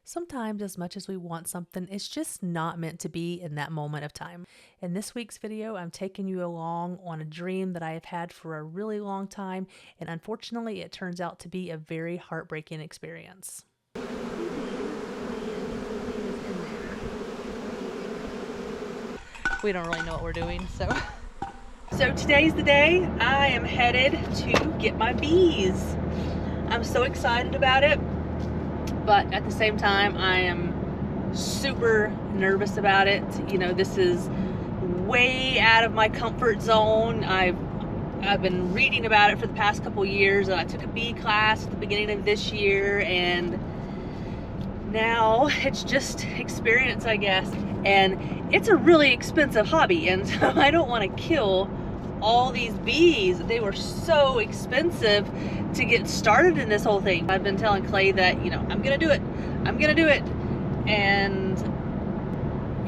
Sometimes, as much as we want something, it's just not meant to be in that moment of time. In this week's video, I'm taking you along on a dream that I have had for a really long time, and unfortunately, it turns out to be a very heartbreaking experience. We don't really know what we're doing, so. So today's the day. I am headed to get my bees. I'm so excited about it, but at the same time, I am super nervous about it. You know, this is way out of my comfort zone. I've been reading about it for the past couple years. I took a bee class at the beginning of this year, and now it's just experience, I guess. And it's a really expensive hobby, and so I don't want to kill all these bees. They were so expensive to get started in this whole thing. I've been telling Clay that, you know, I'm gonna do it, and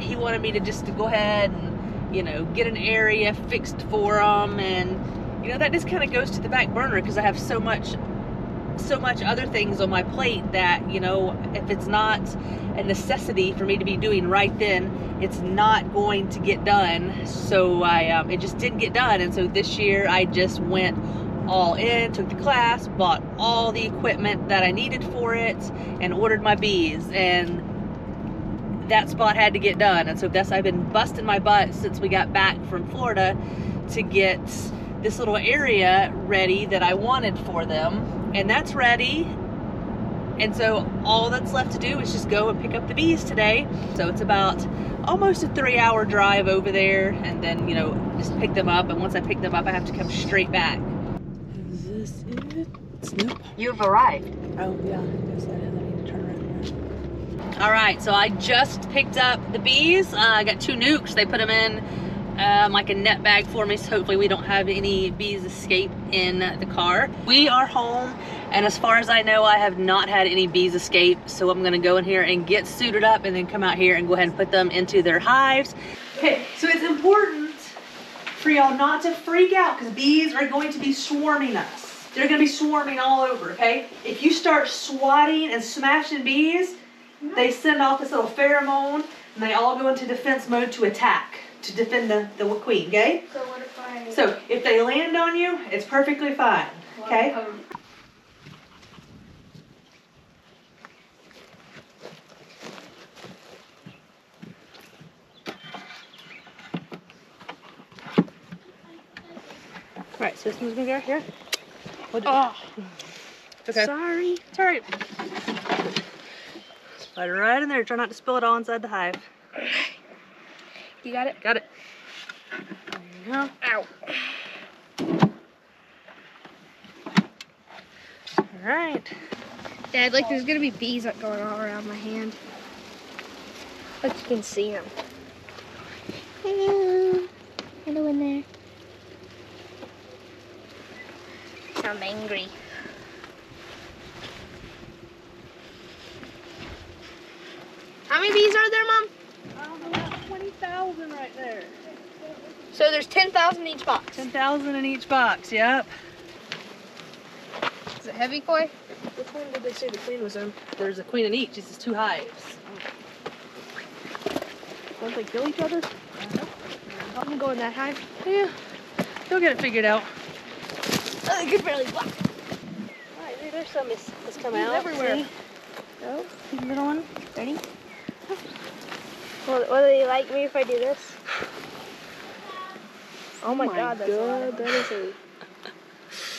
he wanted me to just go ahead and, you know, get an area fixed for them, and you know, that just kind of goes to the back burner because I have so much other things on my plate that, you know, if it's not a necessity for me to be doing right then, it's not going to get done. So it just didn't get done. And so this year I just went all in, took the class, bought all the equipment that I needed for it, and ordered my bees, and that spot had to get done. And so that's, I've been busting my butt since we got back from Florida to get this little area ready that I wanted for them, and that's ready. And so all that's left to do is just go and pick up the bees today. So it's about almost a 3-hour drive over there, and then, you know, just pick them up. And once I pick them up, I have to come straight back. Is this it? Nope. You've arrived. Oh yeah, I guess I need to turn around here. All right, so I just picked up the bees. I got 2 nukes. They put them in like a net bag for me, so hopefully we don't have any bees escape in the car. We are home, and as far as I know, I have not had any bees escape, so I'm gonna go in here and get suited up and then come out here and go ahead and put them into their hives. Okay, so it's important for y'all not to freak out because bees are going to be swarming us. They're gonna be swarming all over, okay? If you start swatting and smashing bees, they send off this little pheromone, and they all go into defense mode to attack, to defend the queen, okay? So what if I... So if they land on you, it's perfectly fine, okay? All right, so this one's gonna go here. Oh, Okay. sorry. It's all right. Slide it right in there. Try not to spill it all inside the hive. You got it? Got it. There you go. Ow. All right. Dad, like there's gonna be bees going all around my hand. Like you can see them. Hello. Hello in there. I'm angry. How many bees are there, Mom? I don't know, about 20,000 right there. So there's 10,000 in each box. 10,000 in each box, yep. Is it heavy, Coy? Which one did they say the queen was in? There's a queen in each. This is 2 hives. Don't they kill each other? I'm gonna go in that hive. Yeah, they'll get it figured out. Oh, you can barely block. All right, there's some that's come Bees out. everywhere. See? Oh, the middle one. Ready? Will they like me if I do this? Oh my God, that's a lot of that is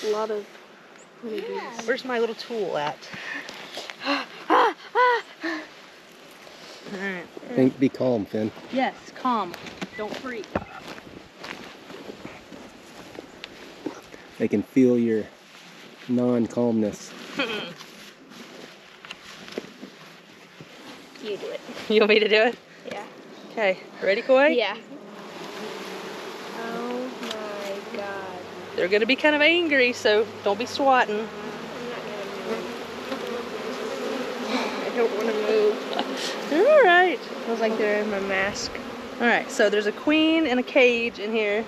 a lot of honeybees. Where's my little tool at? All right. Be calm, Finn. Yes, calm. Don't freak. They can feel your non-calmness. You do it. You want me to do it? Yeah. Okay, ready, Koi? Yeah. Oh my God. They're gonna be kind of angry, so don't be swatting. I'm not gonna move. I don't want to move. They're all right. Feels like they're in my mask. All right, so there's a queen in a cage in here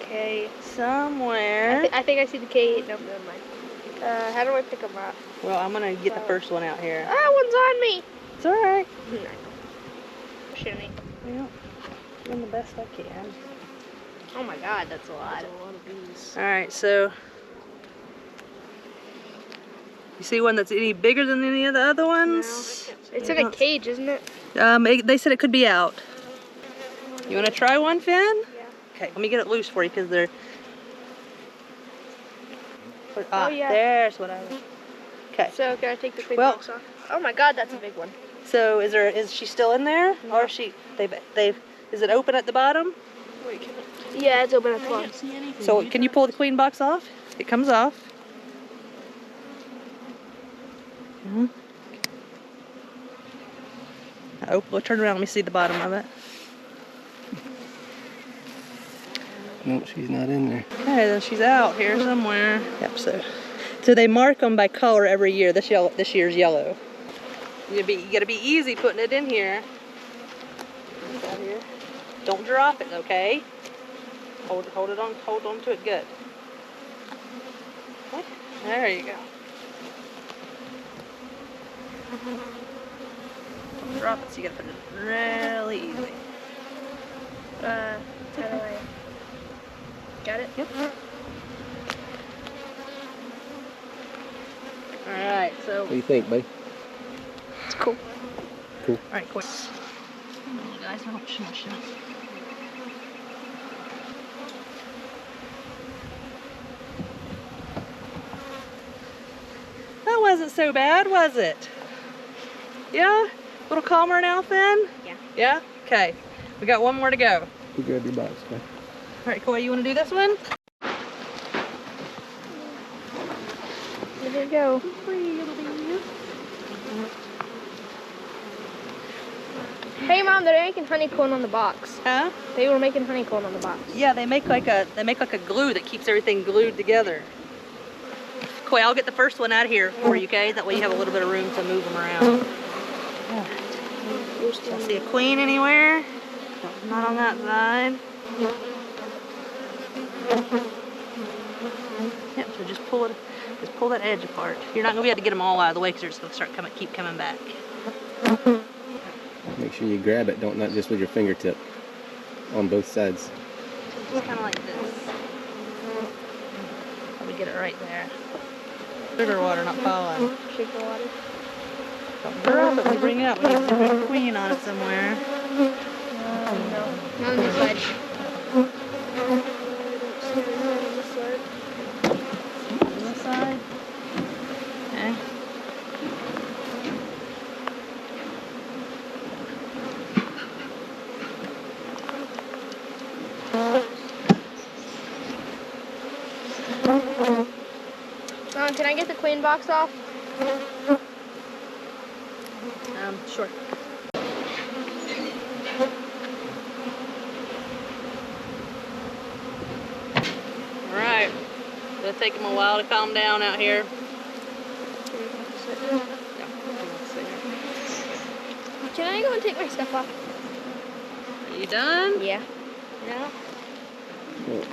Okay. somewhere. I think I see the cage. Nope, never mind. How do I pick them up? Well, I'm gonna get the first one out here. Ah, one's on me. It's all right. Shimmy. Well, doing the best I can. Oh my god, that's a lot. of bees. All right, so you see one that's any bigger than any of the other ones? No. It's in a cage, isn't it? They said it could be out. You want to try one, Finn? Yeah. Okay, let me get it loose for you because they're. Oh yeah. There's what I was. Okay. So can I take the queen box off? Oh my god, that's a big one. So is she still in there, or is she? Is it open at the bottom? Wait, yeah, it's open at the bottom. So can you pull the queen box off? It comes off. Oh, we'll turn around. Let me see the bottom of it. Nope, she's not in there. Okay, then she's out here somewhere. Yep. So they mark them by color every year. This year's yellow. You gotta be easy putting it in here. Don't drop it, okay? Hold on to it good. Okay. There you go. Don't drop it, so you gotta put it really easy. How do I? Got it? Yep. Alright, so. What do you think, buddy? It's cool. Cool. Alright, quick. Come on, guys, don't smush it. That wasn't so bad, was it? Yeah? A little calmer now, Finn? Yeah. Yeah? Okay. We got one more to go. You grab your box, okay? Alright, Koi, you want to do this one? Here we go. Hey Mom, they're making honeycomb on the box. Huh? They were making honeycomb on the box. Yeah, they make like a glue that keeps everything glued together. Koi, I'll get the first one out of here for you, okay? That way you have a little bit of room to move them around. Do I see a queen anywhere? Not on that side. Yep, so just pull that edge apart. You're not gonna be able to get them all out of the way because they're just gonna keep coming back. Make sure you grab it, not just with your fingertip. On both sides. Just kind of like this. Let me get it right there. Sugar water, not pollen. Sugar water. Don't drop it when you bring it out. We need to put a queen on it somewhere. No. Not on this side. On this side. Okay. Mom, can I get the queen box off? Sure. Alright. It'll take them a while to calm down out here. Can I go and take my stuff off? Are you done? Yeah. Yeah. Cool.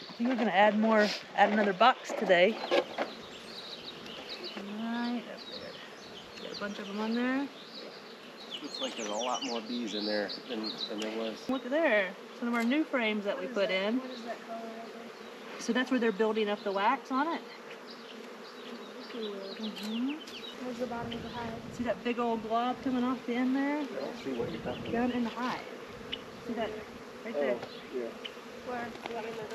I think we're gonna add another box today. Right up there. Get a bunch of them on there. Looks like there's a lot more bees in there than there was. Look there, some of our new frames that we put in. So that's where they're building up the wax on it. Where's the bottom of the hive? See that big old glob coming off the end there? I don't see what you're talking about. Down in the hive. See that right there? Yeah. Where?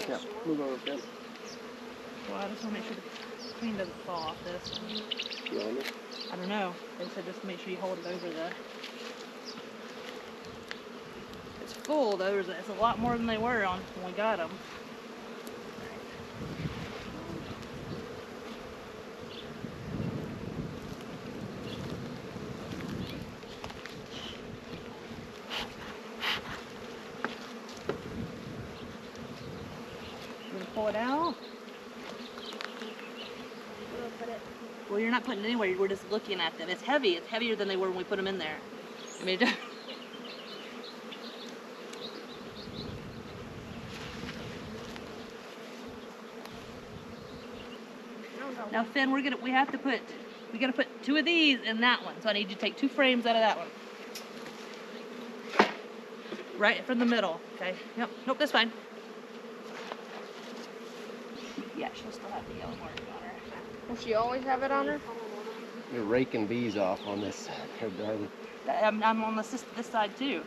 Yeah, move over, Ben. Well, I just want to make sure the queen doesn't fall off this. You on it? I don't know. They said just make sure you hold it over the. It's full though. It's a lot more than they were on when we got them. Pull it out. Well, you're not putting it anywhere. We're just looking at them. It's heavy. It's heavier than they were when we put them in there. I mean, Now Finn, we gotta put 2 of these in that one. So I need you to take 2 frames out of that one. Right from the middle, okay? Yep, nope, that's fine. Yeah, she'll still have the yellow mark on her. Will she always have it on her? You're raking bees off on this herb garden. I'm on this side too.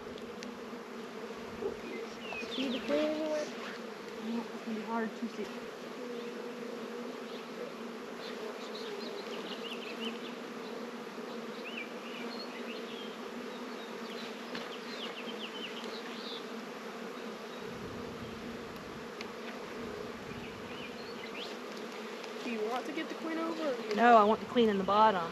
See the queen anywhere? It's gonna be hard to see. Do you want to get the queen over? Or do you No, I want the queen in the bottom.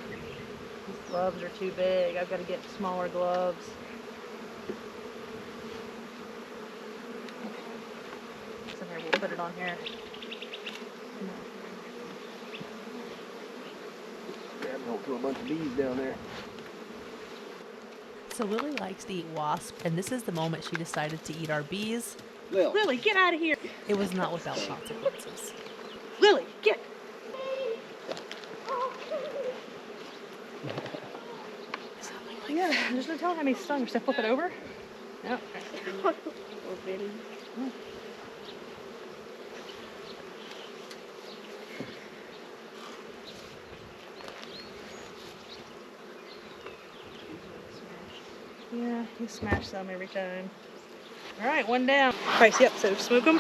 These gloves are too big. I've got to get smaller gloves. So here, we'll put it on here. Grab hold to a bunch of bees down there. So Lily likes to eat wasp, and this is the moment she decided to eat our bees. Lil. Lily, get out of here! It was not without consequences. Lily, get! Yeah, there's no telling how many stung. Should I flip it over? No. Or Betty. Yeah, you smash some every time. All right, one down. Price, yep, so smoke them.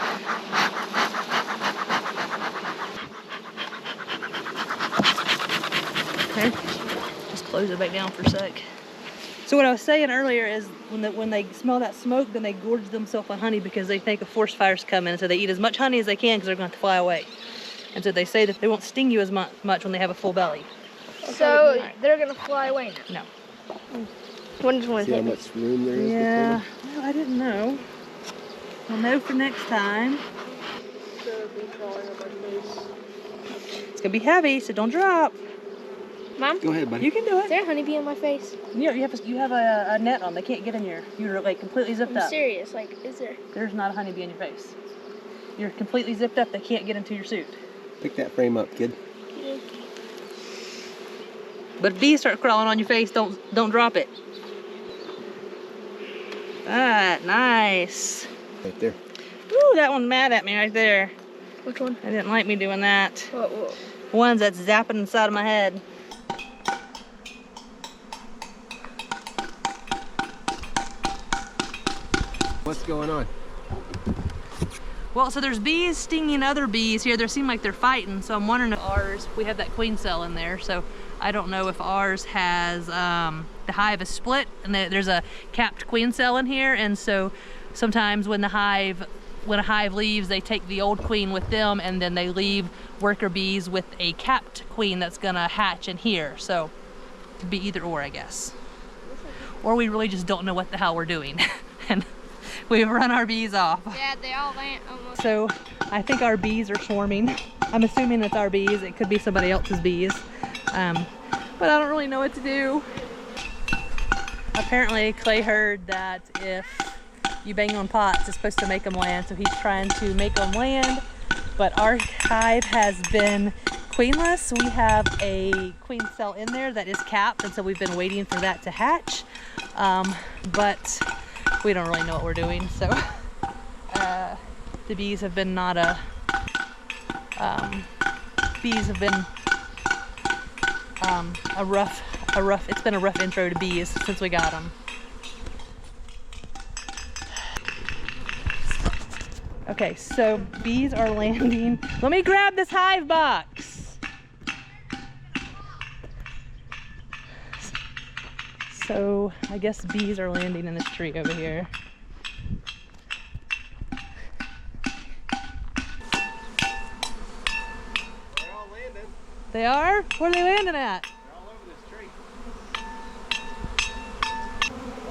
Okay, just close it back down for a sec. So what I was saying earlier is when they smell that smoke, then they gorge themselves on honey because they think a forest fire's coming. So they eat as much honey as they can because they're going to fly away. And so they say that they won't sting you as much when they have a full belly. So they're gonna fly away now. No. When does one See how hit? much room there is Yeah, between well, I didn't know. We'll know for next time. It's gonna be heavy, so don't drop. Mom, them? Go ahead, buddy. You can do is it. there a honeybee on my face? You have a net on. They can't get in your. You're like completely zipped I'm up. serious. Like, is there? There's not a honeybee in your face. You're completely zipped up. They can't get into your suit. Pick that frame up, kid. But if bees start crawling on your face, don't drop it. That nice. Right there. Ooh, that one's mad at me right there. Which one? I didn't like me doing that. What? One's that's zapping inside of my head. What's going on? Well, so there's bees stinging other bees here. They seem like they're fighting, so I'm wondering if ours, we have that queen cell in there, so I don't know if ours has, the hive is split, and there's a capped queen cell in here, and so sometimes when a hive leaves, they take the old queen with them, and then they leave worker bees with a capped queen that's gonna hatch in here, so it'd be either or, I guess. Or we really just don't know what the hell we're doing, and we've run our bees off. Dad, they all land almost. So I think our bees are swarming. I'm assuming it's our bees. It could be somebody else's bees. But I don't really know what to do. Apparently Clay heard that if you bang on pots, it's supposed to make them land. So he's trying to make them land. But our hive has been queenless. We have a queen cell in there that is capped. And so we've been waiting for that to hatch. But we don't really know what we're doing, so the bees have been it's been a rough intro to bees since we got them. Okay, so bees are landing. Let me grab this hive box. So I guess bees are landing in this tree over here. They're all landing. They are? Where are they landing at? They're all over this tree.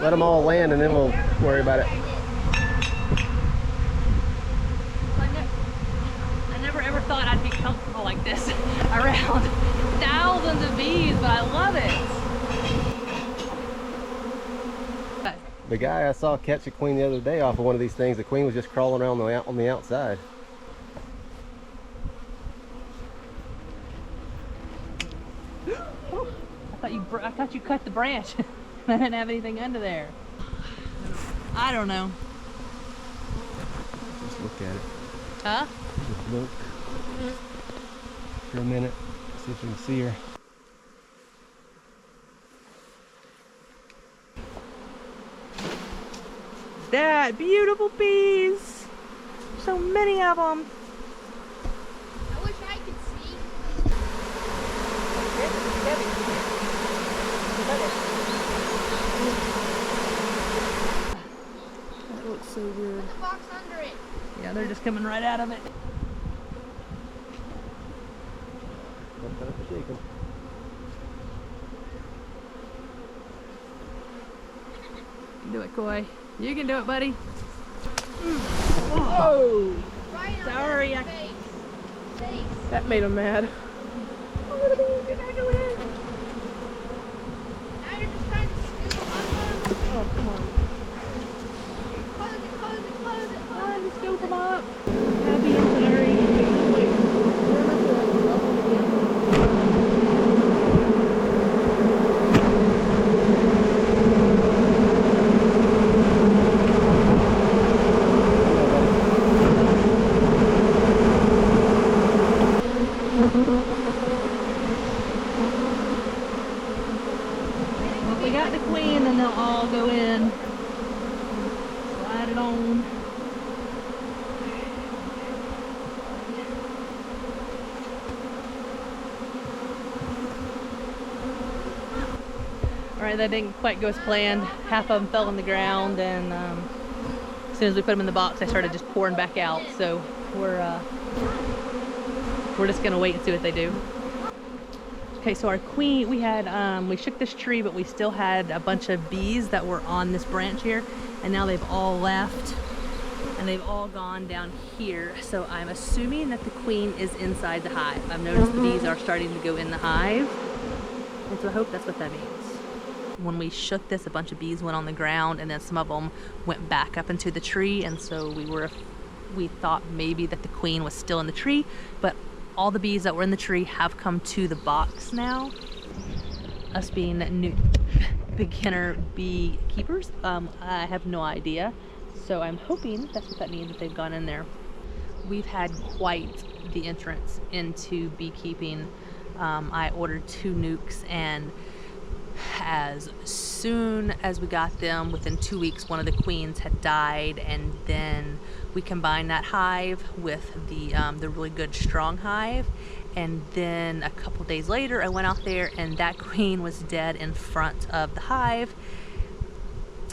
Let them all land and then we'll worry about it. I never ever thought I'd be comfortable like this around thousands of bees, but I love it. The guy I saw catch a queen the other day off of one of these things, the queen was just crawling around on the outside. thought you cut the branch. I didn't have anything under there. I don't know. Just look at it. Huh? Just look for a minute. See if you can see her. That beautiful bees. So many of them. I wish I could see. That looks so weird. Put the box under it. Yeah, they're just coming right out of it. Don't have to shake 'em. You can do it, Koi. You can do it, buddy. Whoa! Right on Sorry, their I- face. That made him mad. Now you're just trying to scoop them up. Oh, come on. Close it, close it, close it, close Time to scoop him up. Happy and sorry. Well, we got the queen, and they'll all go in. Slide it on. All right, that didn't quite go as planned. Half of them fell on the ground, and as soon as we put them in the box, I started just pouring back out. So we're just gonna wait and see what they do. Okay, so our queen, we shook this tree, but we still had a bunch of bees that were on this branch here, and now they've all left, and they've all gone down here. So I'm assuming that the queen is inside the hive. I've noticed the bees are starting to go in the hive, and so I hope that's what that means. When we shook this, a bunch of bees went on the ground, and then some of them went back up into the tree, and so we thought maybe that the queen was still in the tree, but all the bees that were in the tree have come to the box now. Us being new beginner beekeepers, I have no idea. So I'm hoping that's what that means, that they've gone in there. We've had quite the entrance into beekeeping. I ordered 2 nukes, and as soon as we got them, within 2 weeks, one of the queens had died, and then we combined that hive with the really good strong hive, and then a couple days later I went out there and that queen was dead in front of the hive.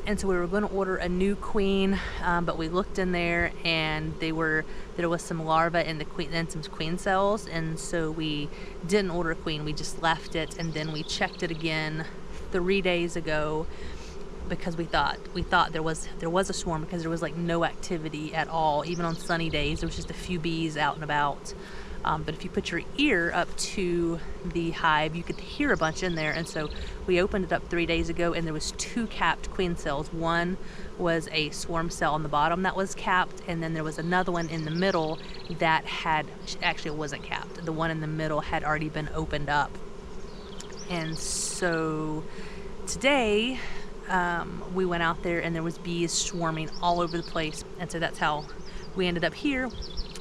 And so we were going to order a new queen, but we looked in there and there was some larvae in the queen and some queen cells, and so we didn't order a queen. We just left it, and then we checked it again 3 days ago because we thought there was a swarm, because there was like no activity at all. Even on sunny days, there was just a few bees out and about. But if you put your ear up to the hive, you could hear a bunch in there. And so we opened it up 3 days ago, and there was 2 capped queen cells. One was a swarm cell on the bottom that was capped, and then there was another one in the middle that actually it wasn't capped. The one in the middle had already been opened up. And so today we went out there, and there was bees swarming all over the place, and so that's how we ended up here.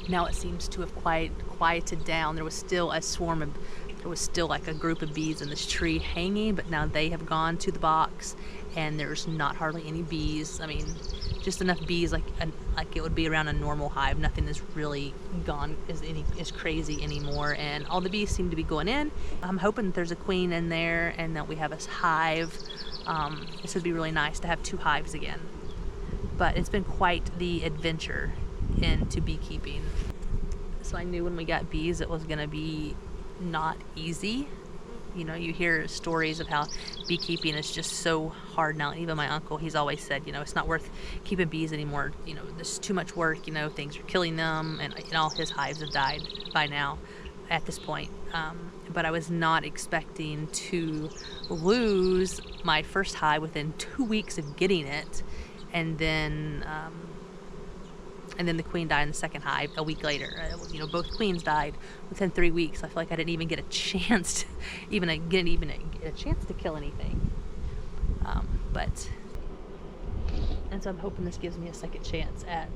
Now it seems to have quieted down. There was still like a group of bees in this tree hanging, but now they have gone to the box, and there's not hardly any bees. I mean, just enough bees like it would be around a normal hive. Nothing is really gone is crazy anymore, and all the bees seem to be going in. I'm hoping that there's a queen in there and that we have a hive. This would be really nice to have 2 hives again. But it's been quite the adventure into beekeeping. So I knew when we got bees it was going to be not easy. You know, you hear stories of how beekeeping is just so hard now. Even my uncle, he's always said, you know, it's not worth keeping bees anymore. You know, there's too much work, you know, things are killing them, and all his hives have died by now at this point. But I was not expecting to lose my first hive within 2 weeks of getting it, and then And then the queen died in the second hive a week later. You know, both queens died within 3 weeks. I feel like I didn't even get a chance to get a chance to kill anything. And so I'm hoping this gives me a second chance at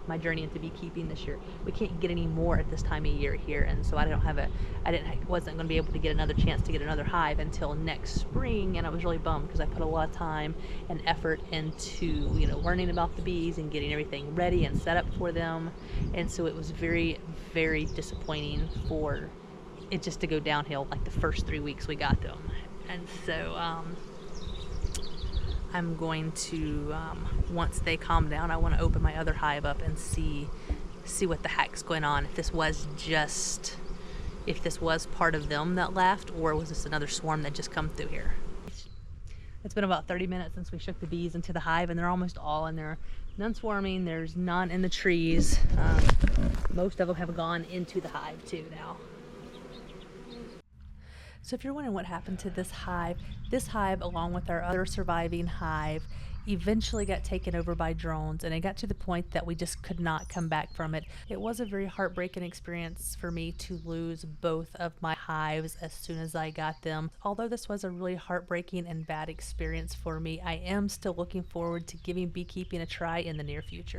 my journey into beekeeping this year. We can't get any more at this time of year here, and so wasn't going to be able to get another chance to get another hive until next spring, and I was really bummed because I put a lot of time and effort into, you know, learning about the bees and getting everything ready and set up for them, and so it was very, very disappointing for it just to go downhill like the first 3 weeks we got them. And so I'm going to, once they calm down, I want to open my other hive up and see what the heck's going on. If this was part of them that left, or was this another swarm that just come through here. It's been about 30 minutes since we shook the bees into the hive, and they're almost all in there. None swarming, there's none in the trees. Most of them have gone into the hive too now. So if you're wondering what happened to this hive along with our other surviving hive eventually got taken over by drones, and it got to the point that we just could not come back from it. It was a very heartbreaking experience for me to lose both of my hives as soon as I got them. Although this was a really heartbreaking and bad experience for me, I am still looking forward to giving beekeeping a try in the near future.